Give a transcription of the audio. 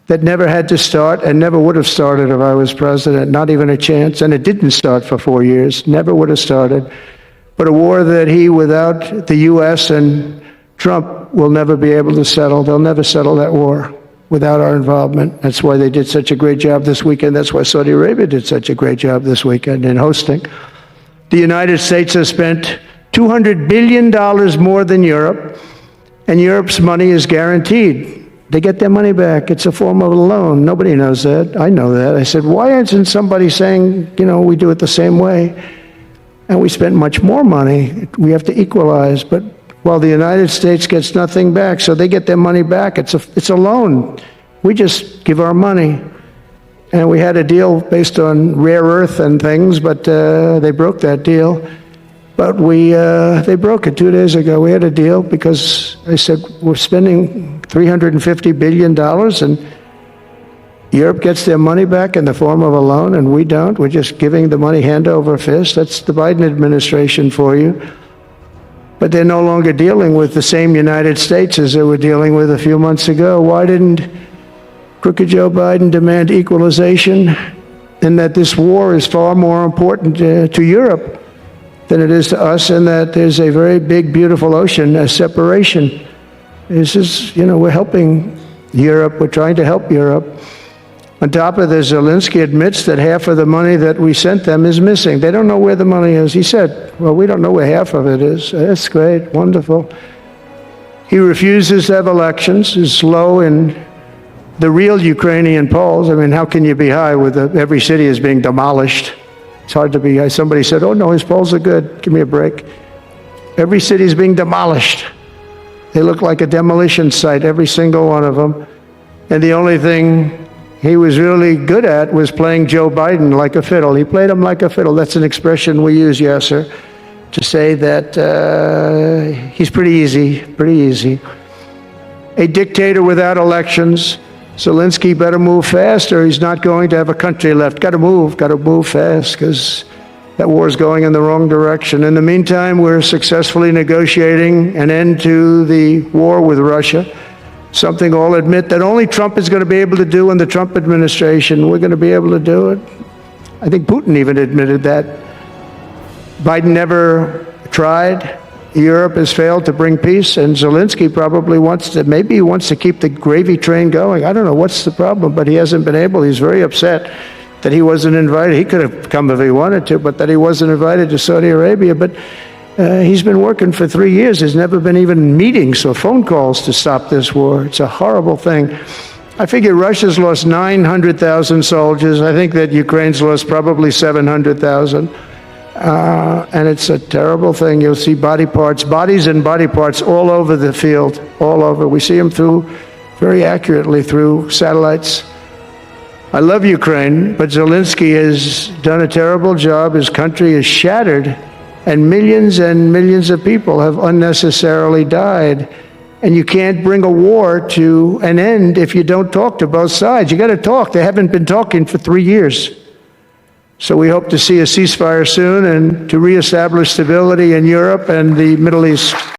that never had to start and never would have started if I was president, not even a chance. And it didn't start for 4 years, never would have started. But a war that he, without the U.S. and Trump, will never be able to settle. They'll never settle that war without our involvement. That's why they did such a great job this weekend. That's why Saudi Arabia did such a great job this weekend in hosting. The United States has spent $200 billion more than Europe, and Europe's money is guaranteed. They get their money back. It's a form of a loan. Nobody knows that. I know that. I said, why isn't somebody saying, we do it the same way? And we spent much more money. We have to equalize. But while the United States gets nothing back, so they get their money back. It's a loan. We just give our money. And we had a deal based on rare earth and things, but they broke that deal. But they broke it 2 days ago. We had a deal because they said, we're spending $350 billion, and Europe gets their money back in the form of a loan, and we don't. We're just giving the money hand over fist. That's the Biden administration for you. But they're no longer dealing with the same United States as they were dealing with a few months ago. Why didn't crooked Joe Biden demand equalization, and that this war is far more important to Europe than it is to us, and that there's a very big, beautiful ocean, a separation? This is, we're helping Europe. We're trying to help Europe. On top of this, Zelensky admits that half of the money that we sent them is missing. They don't know where the money is. He said, well, we don't know where half of it is. That's great, wonderful. He refuses to have elections, is low in the real Ukrainian polls. I mean, how can you be high with every city is being demolished? It's hard to be high. Somebody said, oh, no, his polls are good. Give me a break. Every city is being demolished. They look like a demolition site, every single one of them. And the only thing he was really good at was playing Joe Biden like a fiddle. He played him like a fiddle. That's an expression we use, yes, sir, to say that he's pretty easy. A dictator without elections. Zelensky better move fast, or he's not going to have a country left. Got to move fast, because that war is going in the wrong direction. In the meantime, we're successfully negotiating an end to the war with Russia, something I'll admit that only Trump is going to be able to do in the Trump administration. We're going to be able to do it. I think Putin even admitted that. Biden never tried. Europe has failed to bring peace, and Zelensky probably wants to keep the gravy train going. I don't know what's the problem, but he hasn't been able. He's very upset that he wasn't invited. He could have come if he wanted to, but that he wasn't invited to Saudi Arabia. But he's been working for 3 years. There's never been even meetings or phone calls to stop this war. It's a horrible thing. I figure Russia's lost 900,000 soldiers. I think that Ukraine's lost probably 700,000. And it's a terrible thing. You'll see bodies and body parts all over the field, all over. We see them very accurately through satellites. I love Ukraine, but Zelensky has done a terrible job. His country is shattered, and millions of people have unnecessarily died. And you can't bring a war to an end if you don't talk to both sides. You got to talk. They haven't been talking for 3 years. So we hope to see a ceasefire soon and to reestablish stability in Europe and the Middle East.